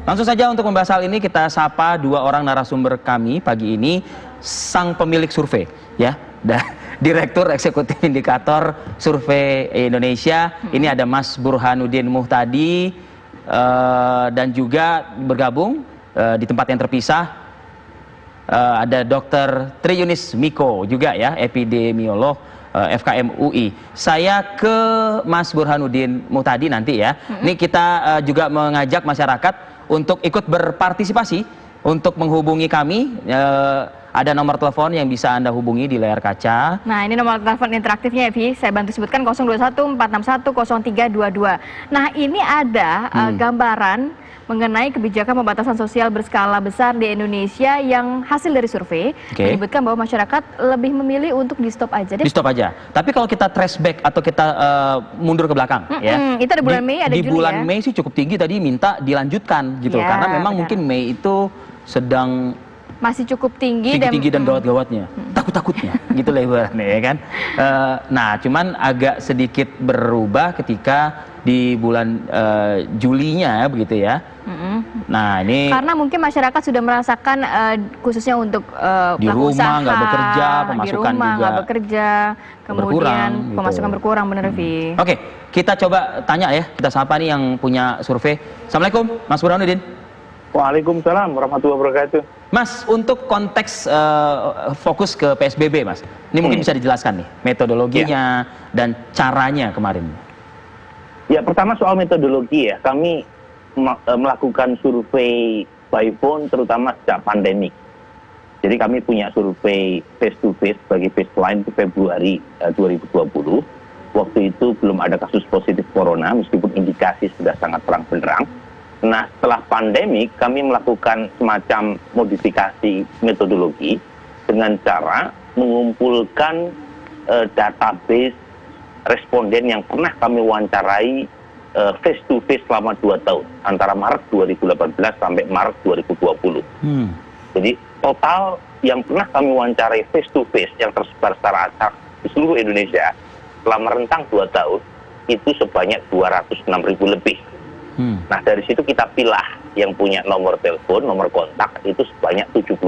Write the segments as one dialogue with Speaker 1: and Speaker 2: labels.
Speaker 1: Langsung saja untuk membahas hal ini kita sapa dua orang narasumber kami pagi ini, sang pemilik survei ya, Direktur Eksekutif Indikator Survei Indonesia. Ini ada Mas Burhanuddin Muhtadi dan juga bergabung di tempat yang terpisah ada Dr. Triyunis Miko juga ya, epidemiolog FKM UI. Saya ke Mas Burhanuddin Muhtadi nanti ya. Ini kita juga mengajak masyarakat untuk ikut berpartisipasi, untuk menghubungi kami. Ada nomor telepon yang bisa Anda hubungi di layar kaca.
Speaker 2: Nah, ini nomor telepon interaktifnya ya, Vi. Saya bantu sebutkan 021-461-0322. Nah, ini ada gambaran mengenai kebijakan pembatasan sosial berskala besar di Indonesia yang hasil dari survei menyebutkan bahwa masyarakat lebih memilih untuk di stop aja. Di stop aja.
Speaker 1: Tapi kalau kita trace back atau kita mundur ke belakang, ya.
Speaker 2: Itu ada bulan Mei, ada Juli ya.
Speaker 1: Di bulan Mei sih cukup tinggi tadi, minta dilanjutkan gitu, karena memang mungkin Mei itu sedang
Speaker 2: masih cukup tinggi
Speaker 1: dan gawat-gawatnya, takut-takutnya gitu lah ibaratnya ya kan. Nah, cuman agak sedikit berubah ketika di bulan Julinya begitu ya. Nah, ini karena mungkin masyarakat sudah merasakan khususnya untuk di rumah nggak bekerja, pemasukan juga
Speaker 2: nggak bekerja, kemudian pemasukan berkurang, bener Vi.
Speaker 1: Oke, kita coba tanya ya, kita sapa nih yang punya survei. Assalamualaikum, Mas Burhanuddin.
Speaker 3: Waalaikumsalam warahmatullahi wabarakatuh.
Speaker 1: Mas, untuk konteks fokus ke PSBB, Mas, ini mungkin bisa dijelaskan nih metodologinya dan caranya kemarin.
Speaker 3: Ya, pertama soal metodologi ya, kami melakukan survei by phone terutama sejak pandemik. Jadi kami punya survei face to face sebagai baseline di Februari 2020. Waktu itu belum ada kasus positif corona meskipun indikasi sudah sangat terang benderang. Nah, setelah pandemi kami melakukan semacam modifikasi metodologi dengan cara mengumpulkan database responden yang pernah kami wawancarai face to face selama 2 tahun antara Maret 2018 sampai Maret 2020. Jadi total yang pernah kami wawancarai face to face yang tersebar secara acak di seluruh Indonesia selama rentang 2 tahun itu sebanyak 206.000 lebih. Nah, dari situ kita pilah yang punya nomor telepon, nomor kontak itu sebanyak 70%.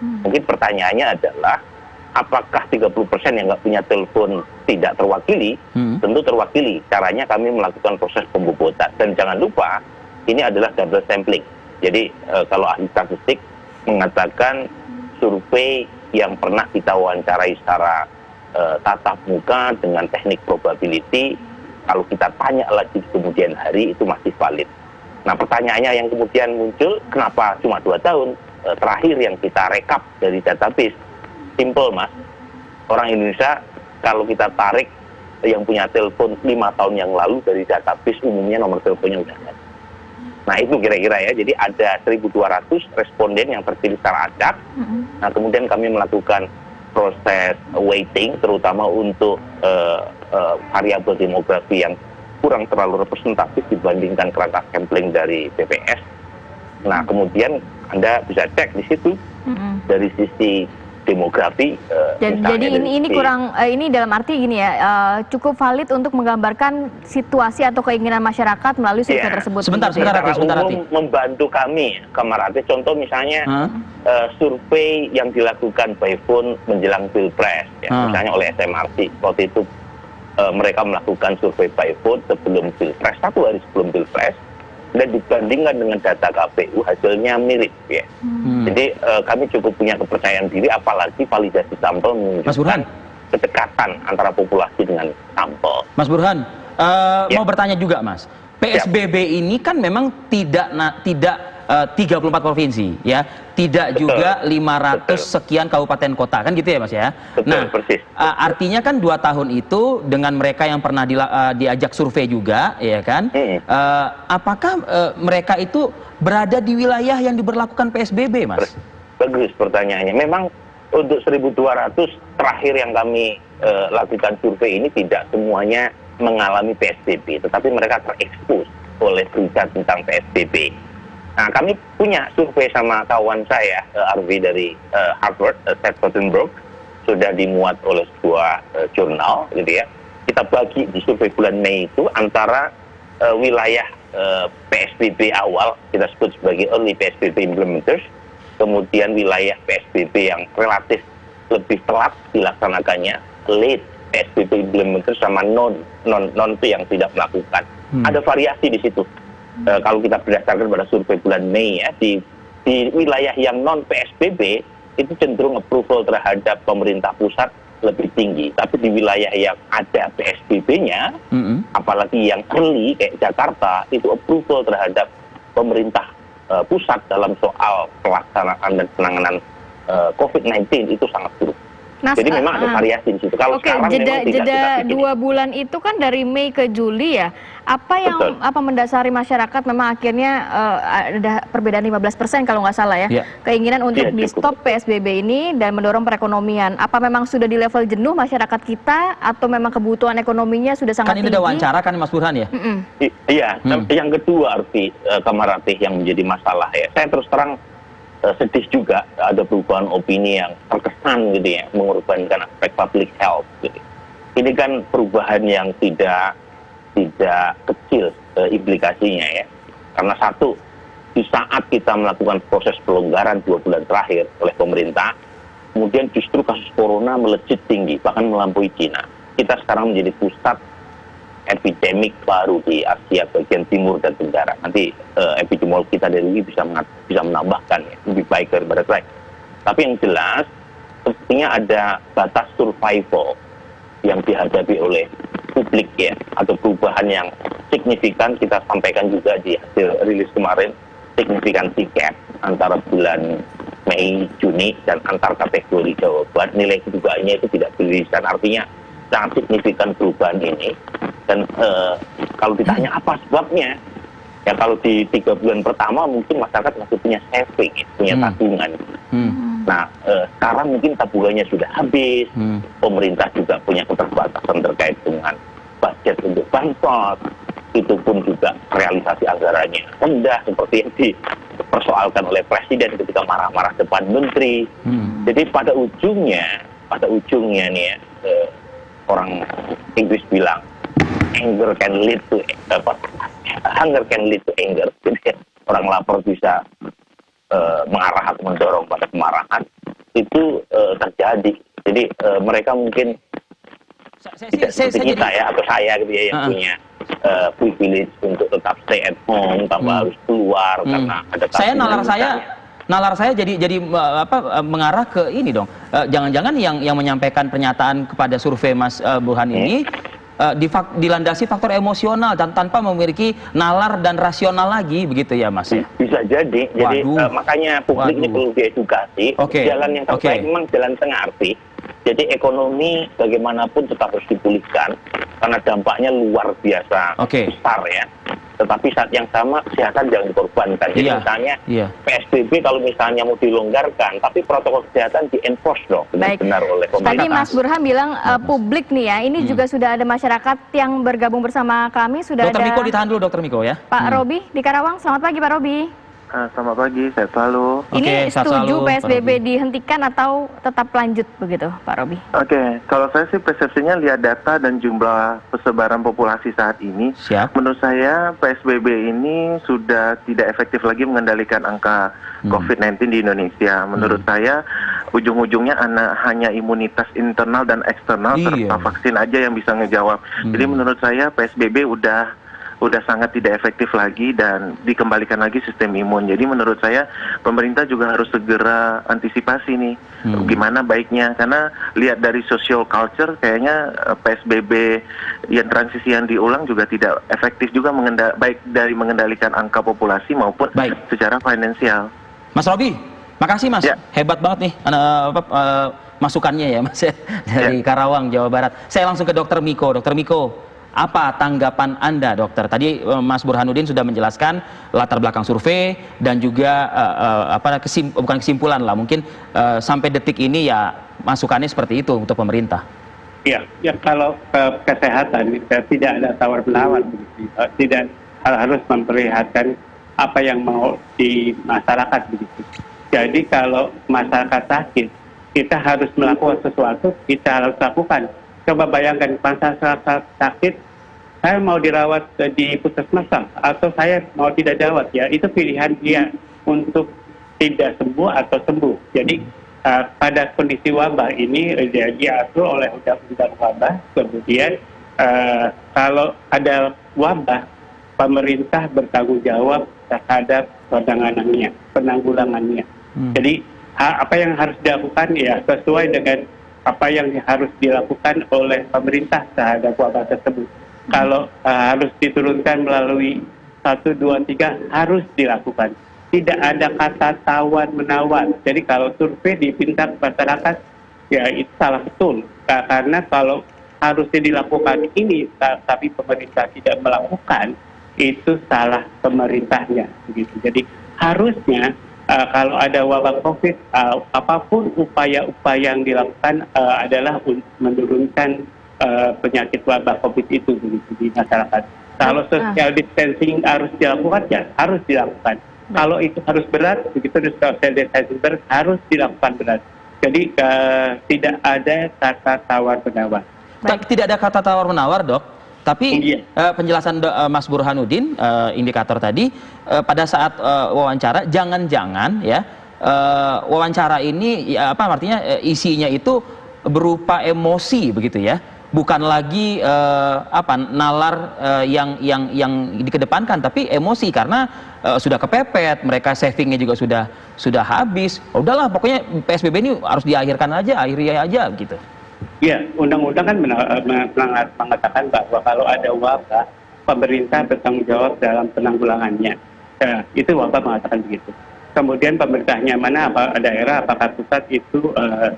Speaker 3: Mungkin pertanyaannya adalah apakah 30% yang nggak punya telepon tidak terwakili? Tentu terwakili. Caranya kami melakukan proses pembobotan. Dan jangan lupa, ini adalah double sampling. Jadi kalau ahli statistik mengatakan survei yang pernah kita wawancarai secara tatap muka dengan teknik probability, kalau kita tanya lagi kemudian hari itu masih valid. Nah, pertanyaannya yang kemudian muncul, kenapa cuma 2 tahun? Terakhir yang kita rekap dari database, simple Mas. Orang Indonesia kalau kita tarik yang punya telepon 5 tahun yang lalu dari database umumnya nomor teleponnya udah ada. Nah, itu kira-kira ya. Jadi ada 1.200 responden yang terpilih secara acak. Nah, kemudian kami melakukan proses weighting terutama untuk variabel demografi yang kurang terlalu representatif dibandingkan kerangka sampling dari BPS. Nah, kemudian Anda bisa cek di situ dari sisi demografi.
Speaker 2: Jadi ini kurang, ini dalam arti gini ya, cukup valid untuk menggambarkan situasi atau keinginan masyarakat melalui survei tersebut.
Speaker 1: Sebentar,
Speaker 3: membantu kami, Kamarate. Contoh misalnya survei yang dilakukan by phone menjelang Pilpres, ya, misalnya oleh SMRC. Waktu itu mereka melakukan survei by phone sebelum Pilpres, 1 hari sebelum Pilpres, dan dibandingkan dengan data KPU hasilnya mirip ya. Jadi kami cukup punya kepercayaan diri, apalagi validasi sampel menunjukkan kedekatan antara populasi dengan sampel.
Speaker 1: Mas Burhan, mau bertanya juga Mas, PSBB ini kan memang tidak 34 provinsi ya, tidak juga 500 sekian kabupaten kota, kan gitu ya Mas ya. Nah, artinya kan 2 tahun itu dengan mereka yang pernah diajak survei juga ya kan, apakah mereka itu berada di wilayah yang diberlakukan PSBB Mas?
Speaker 3: Bagus pertanyaannya. Memang untuk 1.200 terakhir yang kami lakukan survei ini tidak semuanya mengalami PSBB, tetapi mereka terekspos oleh berita tentang PSBB. Nah, kami punya survei sama kawan saya, Arvi dari Harvard, Seth Rosenberg, sudah dimuat oleh sebuah jurnal, gitu ya. Kita bagi di survei bulan Mei itu antara wilayah PSBB awal, kita sebut sebagai early PSBB implementers, kemudian wilayah PSBB yang relatif lebih telat dilaksanakannya, late PSBB implementers, sama non itu yang tidak melakukan. Ada variasi di situ. Kalau kita berdasarkan pada survei bulan Mei ya, di wilayah yang non PSBB itu cenderung approval terhadap pemerintah pusat lebih tinggi. Tapi di wilayah yang ada PSBB-nya, apalagi yang early kayak Jakarta, itu approval terhadap pemerintah pusat dalam soal pelaksanaan dan penanganan COVID-19 itu sangat buruk.
Speaker 2: Nah,
Speaker 3: jadi memang ada variasi di situ. Kalau sekarang
Speaker 2: jeda 2 bulan itu kan dari Mei ke Juli ya. Apa mendasari masyarakat memang akhirnya ada perbedaan 15% kalau nggak salah ya. Keinginan untuk di stop PSBB ini dan mendorong perekonomian. Apa memang sudah di level jenuh masyarakat kita atau memang kebutuhan ekonominya sudah sangat tinggi?
Speaker 1: Kan ini ada wawancara kan Mas Burhan ya?
Speaker 3: Iya. Yang kedua Arfi, Kamaratih, yang menjadi masalah ya. Saya terus terang sedih juga ada perubahan opini yang terkesan gitu ya, mengorbankan aspek public health gitu. Ini kan perubahan yang tidak kecil implikasinya ya. Karena satu, di saat kita melakukan proses pelonggaran 2 bulan terakhir oleh pemerintah, kemudian justru kasus corona melejit tinggi, bahkan melampaui Cina. Kita sekarang menjadi pusat epidemik baru di Asia bagian timur dan tenggara. Nanti epidemiolog kita dari UI bisa menambahkan ya, lebih baik daripada saya. Tapi yang jelas, sepertinya ada batas survival yang dihadapi oleh publik ya, atau perubahan yang signifikan. Kita sampaikan juga di hasil rilis kemarin, signifikansi gap antara bulan Mei, Juni, dan antar kategori jawaban. Nilai kedugaannya itu tidak beririsan, artinya sangat signifikan perubahan ini. Dan kalau ditanya apa sebabnya, ya kalau di 3 bulan pertama mungkin masyarakat masih punya saving, punya tabungan. Nah, sekarang mungkin tabungannya sudah habis, pemerintah juga punya keterbatasan terkait dengan budget untuk bansos, itu pun juga realisasi anggarannya rendah, seperti yang dipersoalkan oleh Presiden ketika marah-marah depan Menteri. Jadi pada ujungnya nih ya, orang Inggris bilang, hunger can lead to anger. Jadi orang lapar bisa mengarah atau mendorong pada kemarahan. Itu terjadi. Jadi mereka mungkin tidak seperti kita ya, atau saya gitu ya, yang punya privilege untuk tetap stay at home tanpa harus keluar karena ada nalar saya jadi mengarah ke ini dong. Jangan-jangan yang menyampaikan pernyataan kepada survei Mas Burhan ini dilandasi faktor emosional dan tanpa memiliki nalar dan rasional lagi, begitu ya Mas? Bisa jadi. Jadi makanya publik ini perlu diedukasi. Jalan yang terbaik memang jalan tengah, Arfi. Jadi ekonomi bagaimanapun tetap harus dipulihkan karena dampaknya luar biasa besar ya. Tetapi saat yang sama kesehatan jangan dikorbankan. Jadi misalnya PSBB kalau misalnya mau dilonggarkan, tapi protokol kesehatan di-enforce dong benar-benar oleh pemerintah.
Speaker 2: Tadi Mas Burhan bilang publik nih ya, ini juga sudah ada masyarakat yang bergabung bersama kami. Sudah
Speaker 1: Dokter
Speaker 2: ada
Speaker 1: Miko, ditahan dulu Dokter Miko ya.
Speaker 2: Pak Robi di Karawang. Selamat pagi Pak Robi.
Speaker 4: Selamat pagi, sehat selalu.
Speaker 2: Ini setuju PSBB dihentikan atau tetap lanjut begitu, Pak Robi?
Speaker 4: Kalau saya sih persepsinya lihat data dan jumlah persebaran populasi saat ini, menurut saya PSBB ini sudah tidak efektif lagi mengendalikan angka COVID-19 di Indonesia. Menurut saya ujung-ujungnya hanya imunitas internal dan eksternal serta vaksin aja yang bisa ngejawab. Jadi menurut saya PSBB udah sangat tidak efektif lagi dan dikembalikan lagi sistem imun. Jadi menurut saya pemerintah juga harus segera antisipasi nih gimana baiknya, karena lihat dari social culture kayaknya PSBB yang transisi yang diulang juga tidak efektif juga baik dari mengendalikan angka populasi maupun secara finansial.
Speaker 1: Mas Robi, makasih Mas, hebat banget nih masukannya ya Mas dari Karawang, Jawa Barat. Saya langsung ke Dokter Miko. Dokter Miko, apa tanggapan Anda, dokter? Tadi Mas Burhanuddin sudah menjelaskan latar belakang survei dan juga bukan kesimpulan lah, mungkin sampai detik ini ya masukannya seperti itu untuk pemerintah.
Speaker 5: Ya kalau kesehatan tidak ada tawar-menawar, tidak harus memperlihatkan apa yang mau di masyarakat begitu. Jadi kalau masyarakat sakit, kita harus melakukan sesuatu, kita harus lakukan. Coba bayangkan masyarakat sakit saya mau dirawat di puskesmas atau saya mau tidak dirawat, ya itu pilihan dia untuk tidak sembuh atau sembuh. Jadi pada kondisi wabah ini diatur oleh undang-undang wabah. Kemudian kalau ada wabah, pemerintah bertanggung jawab terhadap penanggulangannya. Jadi apa yang harus dilakukan ya sesuai dengan apa yang harus dilakukan oleh pemerintah terhadap wabah tersebut. Kalau harus diturunkan melalui 1, 2, 3 harus dilakukan. Tidak ada kata tawar-menawar. Jadi kalau survei di tingkat masyarakat, ya itu salah betul. Karena kalau harusnya dilakukan ini, tapi pemerintah tidak melakukan, itu salah pemerintahnya. Begitu. Jadi harusnya kalau ada wabah COVID, apapun upaya-upaya yang dilakukan adalah menurunkan penyakit wabah COVID itu begitu, di masyarakat. Kalau social distancing harus dilakukan, ya harus dilakukan. Kalau itu harus berat, begitu social distancing harus dilakukan berat. Jadi tidak ada kata tawar-menawar.
Speaker 1: Tidak ada kata tawar-menawar, Dok. Tapi penjelasan Mas Burhanuddin, indikator tadi, pada saat wawancara, jangan-jangan ya wawancara ini artinya isinya itu berupa emosi begitu ya, bukan lagi nalar yang dikedepankan, tapi emosi karena sudah kepepet, mereka savingnya juga sudah habis. Udahlah, pokoknya PSBB ini harus diakhirkan aja, akhiri aja gitu.
Speaker 5: Ya, undang-undang kan mengatakan bahwa kalau ada wabah, pemerintah bertanggung jawab dalam penanggulangannya. Itu wabah mengatakan begitu. Kemudian pemerintahnya mana, apa daerah, apakah pusat, itu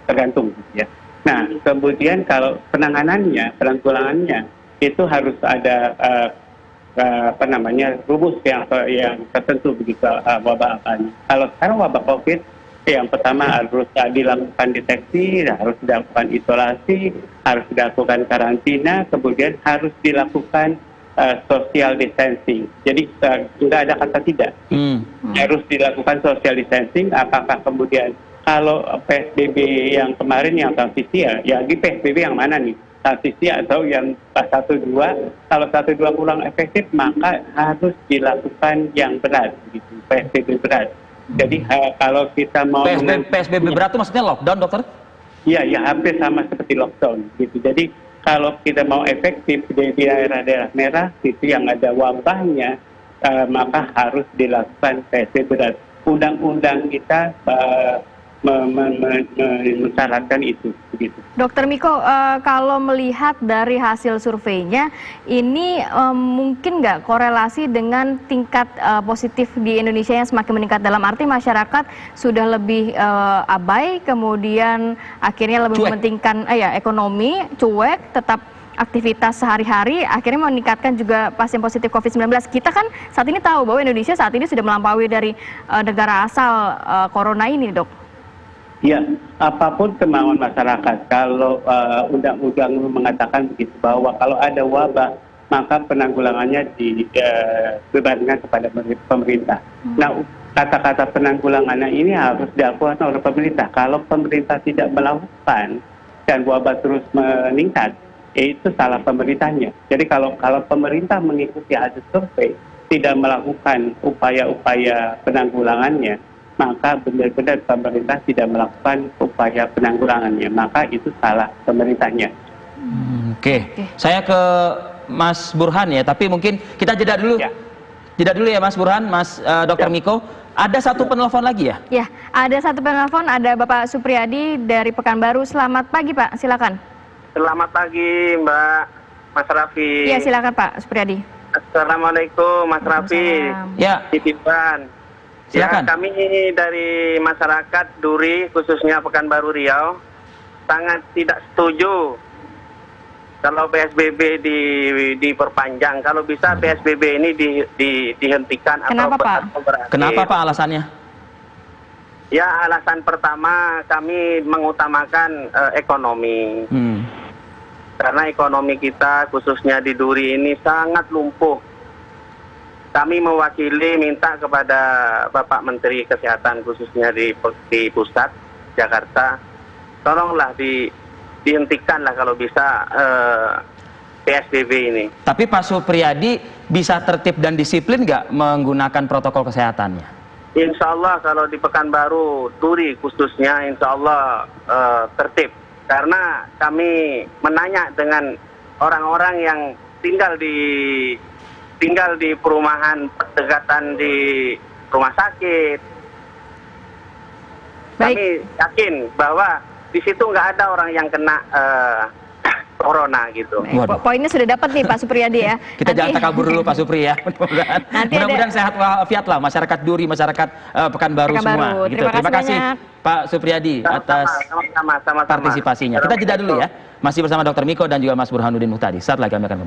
Speaker 5: tergantung. Ya. Nah, kemudian kalau penanggulangannya itu harus ada rumus yang tertentu begitu, wabah apanya. Kalau sekarang wabah COVID, yang pertama harus dilakukan deteksi, harus dilakukan isolasi, harus dilakukan karantina, kemudian harus dilakukan social distancing. Jadi tidak ada kata tidak. Harus dilakukan social distancing. Apakah kemudian kalau PSBB yang kemarin yang transisi, ya di PSBB yang mana nih? Transisi atau yang 1-2? Kalau 1-2 kurang efektif, maka harus dilakukan yang berat, gitu, PSBB berat. Jadi kalau kita mau
Speaker 1: PSBB berat itu maksudnya lockdown, dokter?
Speaker 5: Iya, ya hampir sama seperti lockdown gitu. Jadi kalau kita mau efektif di daerah-daerah merah itu yang ada wabahnya, maka harus dilakukan PSBB berat. Undang-undang kita mensyaratkan itu begitu.
Speaker 2: Dokter Miko, kalau melihat dari hasil surveinya, ini mungkin nggak korelasi dengan tingkat positif di Indonesia yang semakin meningkat, dalam arti masyarakat sudah lebih abai, kemudian akhirnya lebih mementingkan ekonomi, cuek, tetap aktivitas sehari-hari, akhirnya meningkatkan juga pasien positif COVID-19. Kita kan saat ini tahu bahwa Indonesia saat ini sudah melampaui dari negara asal corona ini, Dok.
Speaker 5: Ya, apapun kemauan masyarakat, kalau undang-undang mengatakan begitu, bahwa kalau ada wabah, maka penanggulangannya dibebankan kepada pemerintah. Nah, kata-kata penanggulangannya ini harus dilakukan oleh pemerintah. Kalau pemerintah tidak melakukan dan wabah terus meningkat, itu salah pemerintahnya. Jadi kalau pemerintah mengikuti hasil survei, tidak melakukan upaya-upaya penanggulangannya, maka benar-benar pemerintah tidak melakukan upaya penanggulangannya, maka itu salah pemerintahnya.
Speaker 1: Oke. Saya ke Mas Burhan ya, tapi mungkin kita jeda dulu. Jeda dulu ya Mas Burhan, Mas Dr. Miko. Ada satu penelpon lagi ya? Ya,
Speaker 2: ada satu penelpon, ada Bapak Supriyadi dari Pekanbaru. Selamat pagi Pak, silakan.
Speaker 6: Selamat pagi Mbak, Mas Raffi.
Speaker 2: Iya, silakan Pak Supriyadi.
Speaker 6: Assalamualaikum Mas Raffi.
Speaker 1: Ya.
Speaker 6: Titipan.
Speaker 1: Silakan.
Speaker 6: Ya, kami dari masyarakat Duri, khususnya Pekanbaru Riau, sangat tidak setuju kalau PSBB diperpanjang. Kalau bisa PSBB ini dihentikan.
Speaker 2: Kenapa Pak?
Speaker 1: Kenapa Pak alasannya?
Speaker 6: Ya, alasan pertama kami mengutamakan ekonomi. Karena ekonomi kita khususnya di Duri ini sangat lumpuh. Kami mewakili minta kepada Bapak Menteri Kesehatan khususnya di pusat Jakarta, tolonglah dihentikanlah kalau bisa PSBB ini.
Speaker 1: Tapi Pak Supriyadi bisa tertib dan disiplin nggak menggunakan protokol kesehatannya?
Speaker 6: Insya Allah kalau di Pekanbaru, Turi khususnya, insya Allah tertib. Karena kami menanya dengan orang-orang yang tinggal di perumahan berdekatan di rumah sakit.
Speaker 2: Baik.
Speaker 6: Kami yakin bahwa di situ nggak ada orang yang kena corona gitu.
Speaker 2: Poinnya sudah dapat nih Pak Supriyadi ya.
Speaker 1: Kita jangan takabur dulu Pak Supri ya. Mudah-mudahan sehat walafiat lah masyarakat Duri, masyarakat Pekanbaru semua. Gitu. Terima kasih Pak Supriyadi atas
Speaker 6: sama-sama
Speaker 1: partisipasinya. Kita jeda dulu ya. Masih bersama Dr. Miko dan juga Mas Burhanuddin Muhtadi. Saat lagi kami akan